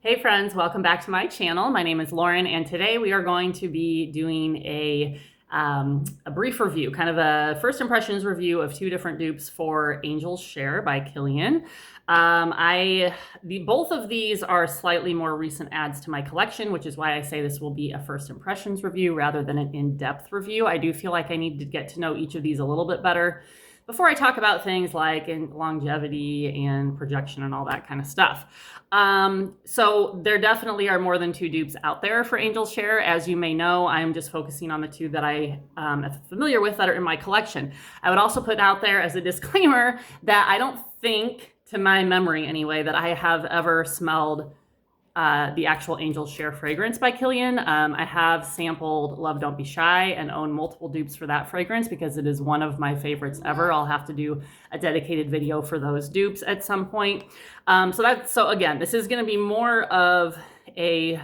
Hey friends, welcome back to my channel. My name is Lauren, and today we are going to be doing a brief review, kind of a first impressions review of two different dupes for Angels Share by Killian. Both of these are slightly more recent adds to my collection, which is why I say this will be a first impressions review rather than an in-depth review. I do feel like I need to get to know each of these a little bit better before I talk about things like longevity and projection and all that kind of stuff. So there definitely are more than two dupes out there for Angels Share. As you may know, I'm just focusing on the two that I am familiar with that are in my collection. I would also put out there as a disclaimer that I don't think, to my memory anyway, that I have ever smelled the actual Angels Share fragrance by Killian. I have sampled Love Don't Be Shy and own multiple dupes for that fragrance because it is one of my favorites ever. I'll have to do a dedicated video for those dupes at some point. So again, this is going to be more of a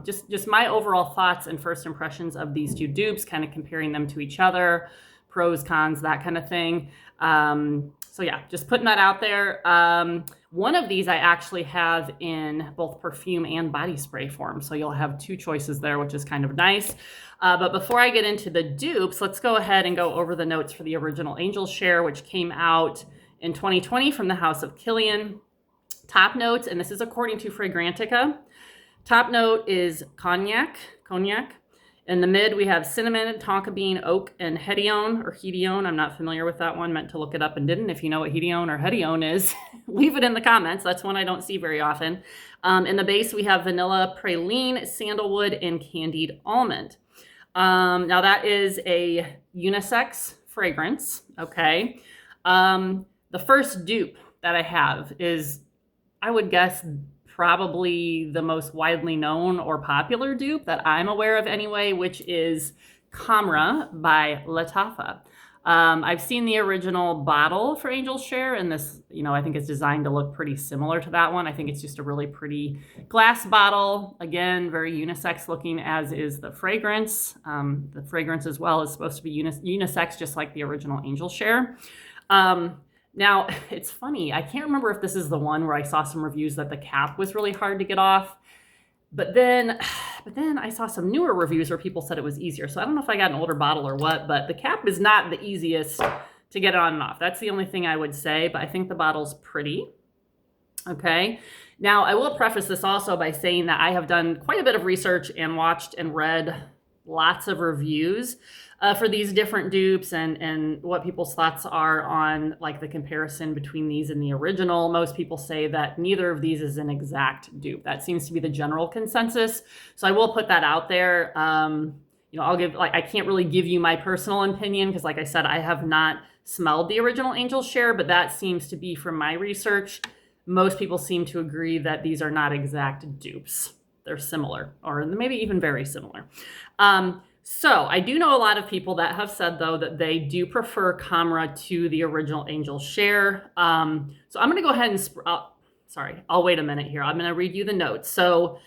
just my overall thoughts and first impressions of these two dupes, kind of comparing them to each other, pros, cons, that kind of thing. So yeah, just putting that out there. One of these I actually have in both perfume and body spray form. So you'll have two choices there, which is kind of nice. But before I get into the dupes, let's go ahead and go over the notes for the original Angels Share, which came out in 2020 from the house of Killian. Top notes, and this is according to Fragrantica. Top note is cognac. In the mid, we have cinnamon, tonka bean, oak, and hedione. I'm not familiar with that one. Meant to look it up and didn't. If you know what hedione or hedione is, leave it in the comments. That's one I don't see very often. In the base, we have vanilla, praline, sandalwood, and candied almond. Now that is a unisex fragrance, okay? The first dupe that I have is, I would guess, probably the most widely known or popular dupe that I'm aware of anyway, which is Khamrah by Lattafa. I've seen the original bottle for Angels Share, and this, I think it's designed to look pretty similar to that one. I think it's just a really pretty glass bottle. Again, very unisex looking, as is the fragrance. The fragrance as well is supposed to be unisex, just like the original Angels Share. Now, it's funny, I can't remember if this is the one where I saw some reviews that the cap was really hard to get off, but then I saw some newer reviews where people said it was easier. So I don't know if I got an older bottle or what, but the cap is not the easiest to get on and off. That's the only thing I would say, but I think the bottle's pretty. Okay. Now, I will preface this also by saying that I have done quite a bit of research and watched and read lots of reviews for these different dupes and what people's thoughts are on like the comparison between these and the original. Most people say that neither of these is an exact dupe. That seems to be the general consensus. So I will put that out there. I can't really give you my personal opinion because, like I said, I have not smelled the original Angels Share, but that seems to be from my research. Most people seem to agree that these are not exact dupes. They're similar, or maybe even very similar. So I do know a lot of people that have said, though, that they do prefer Khamrah to the original Angels Share. So I'm going to go ahead and, I'll wait a minute here. I'm going to read you the notes. So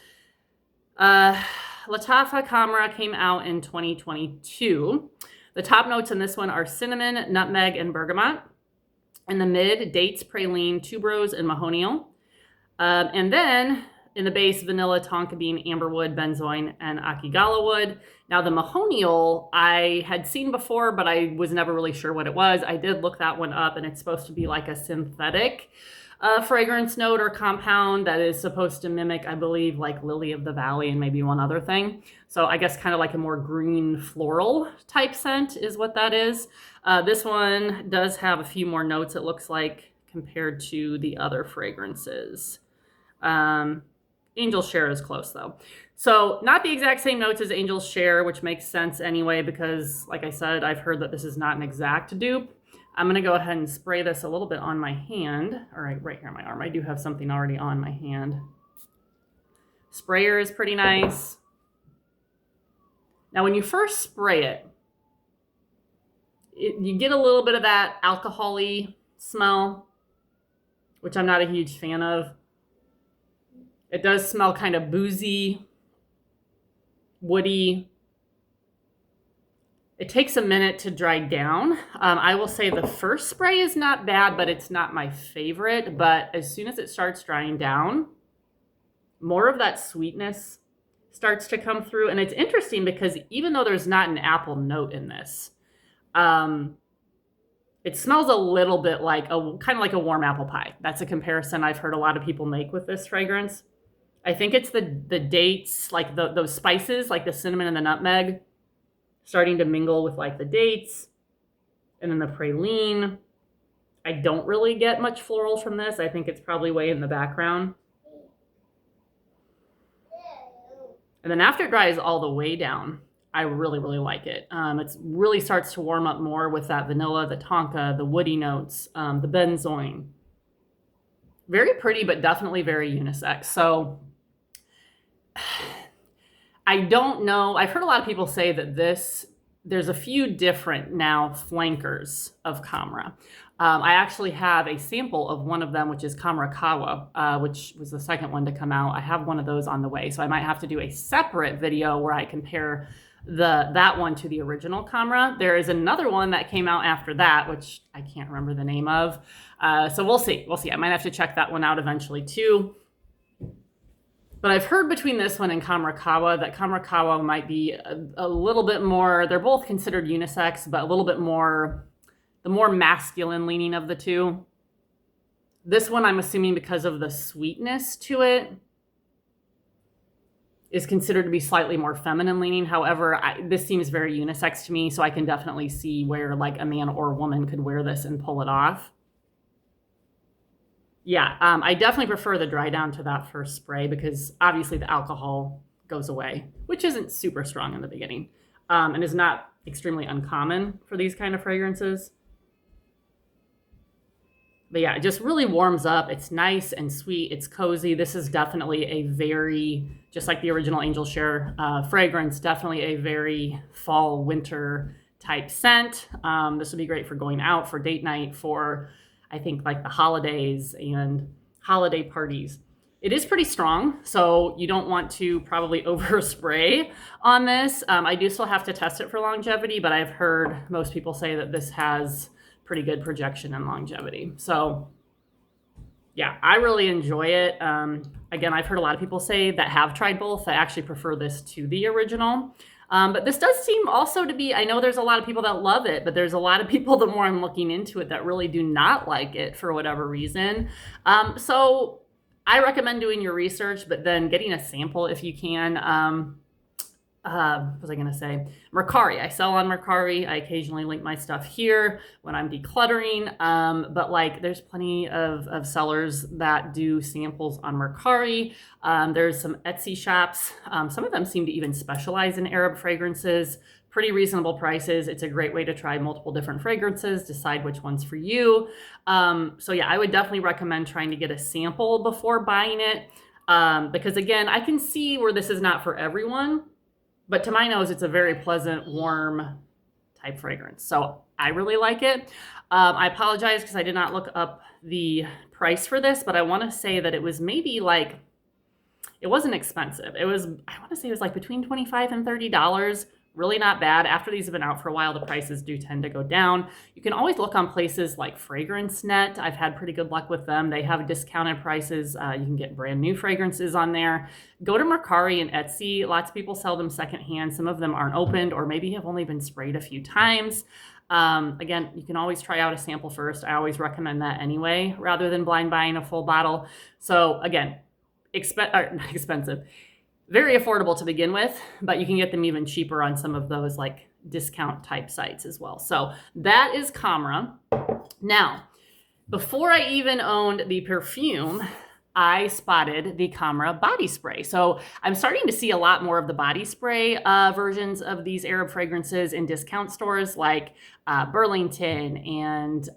Lattafa Khamrah came out in 2022. The top notes in this one are cinnamon, nutmeg, and bergamot. In the mid, dates, praline, tuberose, and mahonial. And then in the base, vanilla, tonka bean, amberwood, benzoin, and akigala wood. Now, the mahonial I had seen before, but I was never really sure what it was. I did look that one up, and it's supposed to be like a synthetic fragrance note or compound that is supposed to mimic, I believe, like lily of the valley and maybe one other thing. So I guess kind of like a more green floral type scent is what that is. This one does have a few more notes, it looks like, compared to the other fragrances. Angels Share is close, though. So not the exact same notes as Angels Share, which makes sense anyway, because like I said, I've heard that this is not an exact dupe. I'm going to go ahead and spray this a little bit on my hand. All right, right here on my arm. I do have something already on my hand. Sprayer is pretty nice. Now, when you first spray it, you get a little bit of that alcohol-y smell, which I'm not a huge fan of. It does smell kind of boozy, woody. It takes a minute to dry down. I will say the first spray is not bad, but it's not my favorite. But as soon as it starts drying down, more of that sweetness starts to come through. And it's interesting because even though there's not an apple note in this, it smells a little bit like kind of like a warm apple pie. That's a comparison I've heard a lot of people make with this fragrance. I think it's the dates, like those spices, like the cinnamon and the nutmeg, starting to mingle with like the dates, and then the praline. I don't really get much floral from this. I think it's probably way in the background. And then after it dries all the way down, I really, really like it. It really starts to warm up more with that vanilla, the tonka, the woody notes, the benzoin. Very pretty, but definitely very unisex. So I don't know. I've heard a lot of people say that there's a few different now flankers of Khamrah. I actually have a sample of one of them, which is Khamrah Kawa, which was the second one to come out. I have one of those on the way, so I might have to do a separate video where I compare that one to the original Khamrah. There is another one that came out after that, which I can't remember the name of. So we'll see. We'll see. I might have to check that one out eventually too. But I've heard between this one and Khamrah Kawa that Khamrah Kawa might be a little bit more, they're both considered unisex, but a little bit more, the more masculine leaning of the two. This one, I'm assuming because of the sweetness to it, is considered to be slightly more feminine leaning. However, this seems very unisex to me, so I can definitely see where like a man or a woman could wear this and pull it off. Yeah, I definitely prefer the dry down to that first spray because obviously the alcohol goes away, which isn't super strong in the beginning, and is not extremely uncommon for these kind of fragrances. But yeah, it just really warms up. It's nice and sweet. It's cozy. This is definitely a very, just like the original Angels Share fragrance, definitely a very fall, winter type scent. This would be great for going out, for date night, for I think like the holidays and holiday parties. It is pretty strong, so you don't want to probably overspray on this. I do still have to test it for longevity, but I've heard most people say that this has pretty good projection and longevity. So yeah, I really enjoy it. Again, I've heard a lot of people say that have tried both that actually prefer this to the original. But this does seem also to be, I know there's a lot of people that love it, but there's a lot of people, the more I'm looking into it, that really do not like it for whatever reason. So I recommend doing your research, but then getting a sample if you can. What was I going to say? Mercari. I sell on Mercari. I occasionally link my stuff here when I'm decluttering. But like there's plenty of sellers that do samples on Mercari. There's some Etsy shops. Some of them seem to even specialize in Arab fragrances. Pretty reasonable prices. It's a great way to try multiple different fragrances, decide which one's for you. So yeah, I would definitely recommend trying to get a sample before buying it. Because again, I can see where this is not for everyone. But to my nose, it's a very pleasant, warm type fragrance. So I really like it. I apologize because I did not look up the price for this, but I want to say that it was maybe like, it wasn't expensive. I want to say it was like between $25 and $30. Really not bad. After these have been out for a while, the prices do tend to go down. You can always look on places like Fragrance Net. I've had pretty good luck with them. They have discounted prices. You can get brand new fragrances on there. Go to Mercari and Etsy. Lots of people sell them secondhand. Some of them aren't opened or maybe have only been sprayed a few times. Again, you can always try out a sample first. I always recommend that anyway, rather than blind buying a full bottle. So again, not expensive. Very affordable to begin with, but you can get them even cheaper on some of those like discount type sites as well. So that is Khamrah. Now, before I even owned the perfume, I spotted the Khamrah body spray. So I'm starting to see a lot more of the body spray versions of these Arab fragrances in discount stores like Burlington and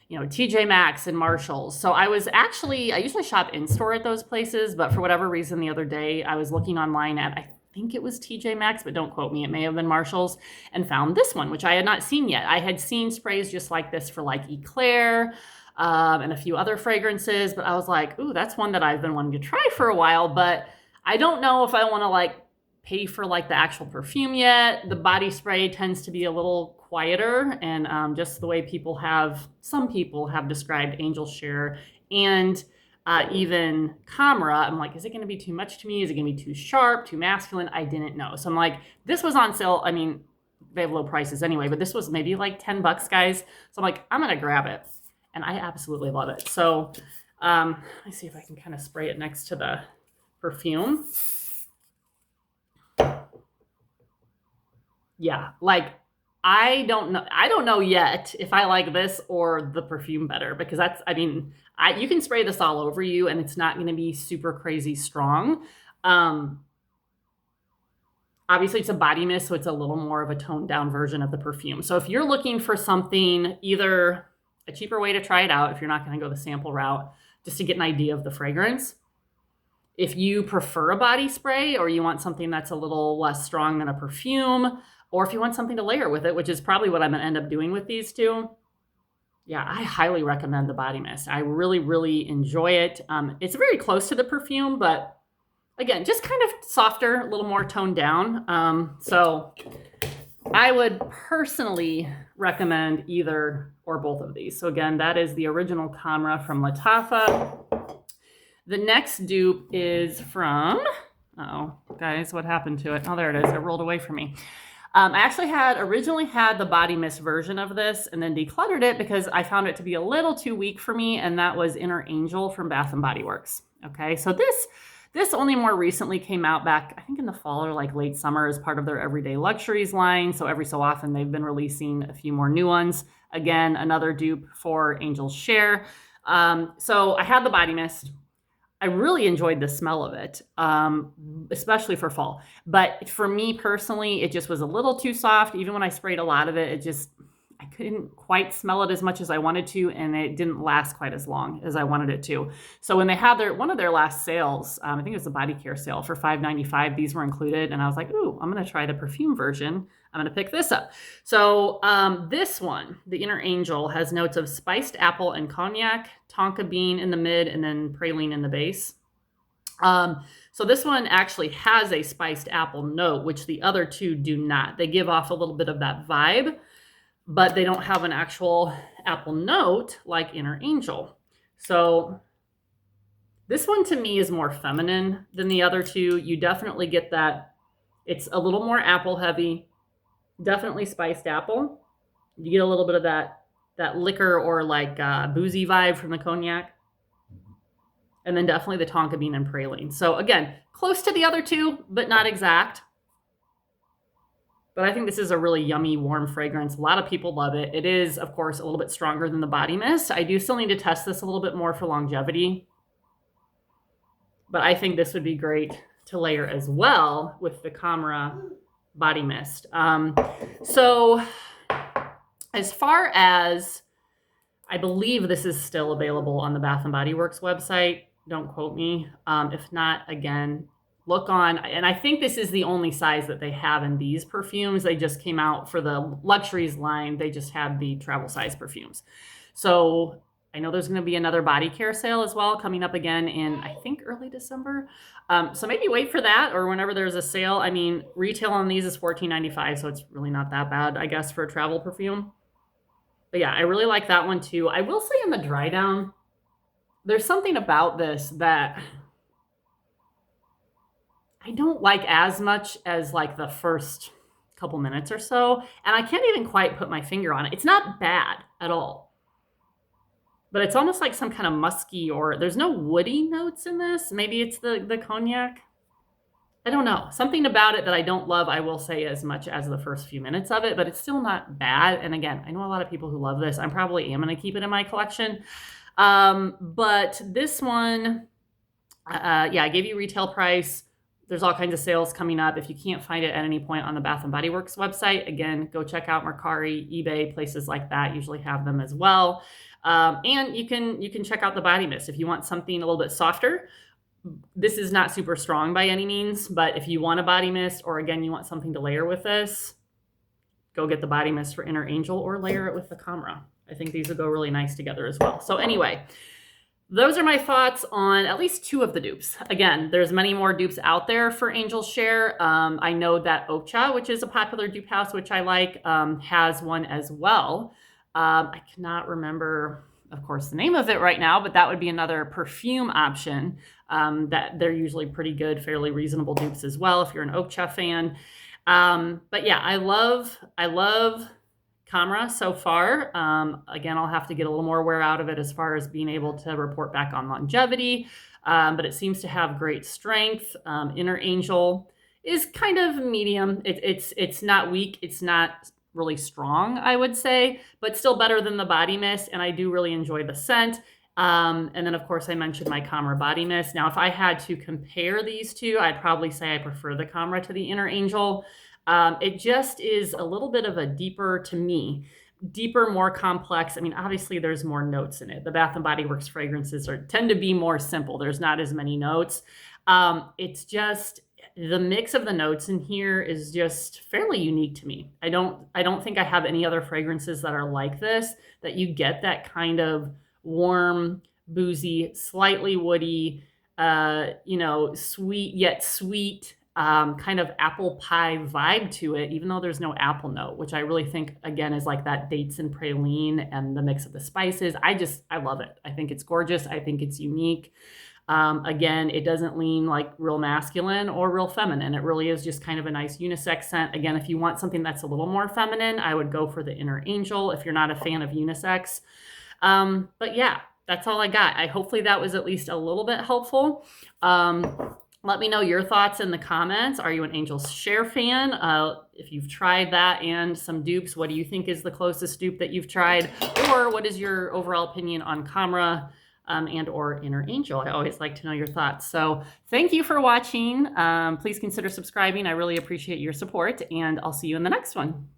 TJ Maxx and Marshalls. So I usually shop in store at those places, but for whatever reason the other day I was looking online at, I think it was TJ Maxx, but don't quote me, it may have been Marshalls, and found this one, which I had not seen yet. I had seen sprays just like this for like Eclair and a few other fragrances, but I was like, ooh, that's one that I've been wanting to try for a while, but I don't know if I want to like pay for like the actual perfume yet. The body spray tends to be a little quieter, and just the way some people have described Angels Share and even Khamrah, I'm like, is it going to be too much to me? Is it going to be too sharp, too masculine? I didn't know. So I'm like, this was on sale. I mean, they have low prices anyway, but this was maybe like $10, guys. So I'm like, I'm going to grab it. And I absolutely love it. So let me see if I can kind of spray it next to the perfume. Yeah, like I don't know yet if I like this or the perfume better, because that's, I mean, you can spray this all over you and it's not going to be super crazy strong. Obviously it's a body mist, so it's a little more of a toned down version of the perfume. So if you're looking for something, either a cheaper way to try it out, if you're not going to go the sample route, just to get an idea of the fragrance. If you prefer a body spray, or you want something that's a little less strong than a perfume, or if you want something to layer with it, which is probably what I'm going to end up doing with these two, yeah, I highly recommend the body mist. I really, really enjoy it. It's very close to the perfume, but again, just kind of softer, a little more toned down. So I would personally recommend either or both of these. So again, that is the original Khamrah from Lattafa. The next dupe is from, oh, guys, what happened to it? Oh, there it is. It rolled away from me. I actually originally had the body mist version of this and then decluttered it because I found it to be a little too weak for me, and that was Inner Angel from Bath & Body Works. Okay, so this only more recently came out back, I think in the fall or like late summer, as part of their Everyday Luxuries line. So every so often they've been releasing a few more new ones. Again, another dupe for Angels Share. So I had the body mist. I really enjoyed the smell of it, especially for fall. But for me personally, it just was a little too soft. Even when I sprayed a lot of it, I couldn't quite smell it as much as I wanted to, and it didn't last quite as long as I wanted it to. So when they had one of their last sales, I think it was a body care sale for $5.95, these were included, and I was like, ooh, I'm going to try the perfume version. I'm going to pick this up. So this one, the Inner Angel, has notes of spiced apple and cognac, tonka bean in the mid, and then praline in the base. So this one actually has a spiced apple note, which the other two do not. They give off a little bit of that vibe, but they don't have an actual apple note like Inner Angel. So this one to me is more feminine than the other two. You definitely get that. It's a little more apple heavy, definitely spiced apple. You get a little bit of that liquor or like boozy vibe from the cognac. And then definitely the tonka bean and praline. So again, close to the other two, but not exact. But I think this is a really yummy, warm fragrance. A lot of people love it. It is, of course, a little bit stronger than the body mist. I do still need to test this a little bit more for longevity. But I think this would be great to layer as well with the Khamrah body mist. So as far as, I believe this is still available on the Bath & Body Works website. Don't quote me. If not, again, look on, and I think this is the only size that they have in these perfumes. They just came out for the luxuries line. They just had the travel size perfumes. So I know there's going to be another body care sale as well coming up again in, I think, early December. So maybe wait for that, or whenever there's a sale. I mean, retail on these is $14.95, so it's really not that bad, I guess, for a travel perfume. But yeah, I really like that one too. I will say in the dry down, there's something about this that I don't like as much as like the first couple minutes or so. And I can't even quite put my finger on it. It's not bad at all. But it's almost like some kind of musky, or there's no woody notes in this. Maybe it's the cognac. I don't know. Something about it that I don't love, I will say, as much as the first few minutes of it, but it's still not bad. And again, I know a lot of people who love this. I probably am going to keep it in my collection. But this one, yeah, I gave you retail price. There's all kinds of sales coming up. If you can't find it at any point on the Bath & Body Works website, again, go check out Mercari, eBay, places like that usually have them as well. And you can check out the body mist if you want something a little bit softer. This is not super strong by any means, but if you want a body mist, or again, you want something to layer with this, go get the body mist for Inner Angel or layer it with the Khamrah. I think these would go really nice together as well. So anyway, those are my thoughts on at least two of the dupes. Again, there's many more dupes out there for Angels Share. I know that Ocha, which is a popular dupe house, which I like, has one as well. I cannot remember. of course, the name of it right now, but that would be another perfume option that they're usually pretty good, fairly reasonable dupes as well if you're an Oak Chef fan. But yeah, I love Khamrah so far. Again, I'll have to get a little more wear out of it as far as being able to report back on longevity, but it seems to have great strength. Inner Angel is kind of medium. It's not weak. It's not really strong, I would say, but still better than the body mist. And I do really enjoy the scent. And then, of course, I mentioned my Khamrah body mist. Now, if I had to compare these two, I'd probably say I prefer the Khamrah to the Inner Angel. It just is a little bit of a deeper, to me, deeper, more complex. I mean, obviously, there's more notes in it. The Bath & Body Works fragrances tend to be more simple. There's not as many notes. It's just the mix of the notes in here is just fairly unique to me. I don't think I have any other fragrances that are like this, that you get that kind of warm, boozy, slightly woody, sweet yet sweet, kind of apple pie vibe to it, even though there's no apple note, which I really think, again, is like that dates and praline and the mix of the spices. I love it. I think it's gorgeous. I think it's unique. Again, it doesn't lean like real masculine or real feminine. It really is just kind of a nice unisex scent. Again, if you want something that's a little more feminine, I would go for the Inner Angel if you're not a fan of unisex. But yeah, that's all I got. Hopefully that was at least a little bit helpful. Let me know your thoughts in the comments. Are you an Angels Share fan? If you've tried that and some dupes, what do you think is the closest dupe that you've tried? Or what is your overall opinion on Khamrah? And or Inner Angel? I always like to know your thoughts. So thank you for watching. Please consider subscribing. I really appreciate your support, and I'll see you in the next one.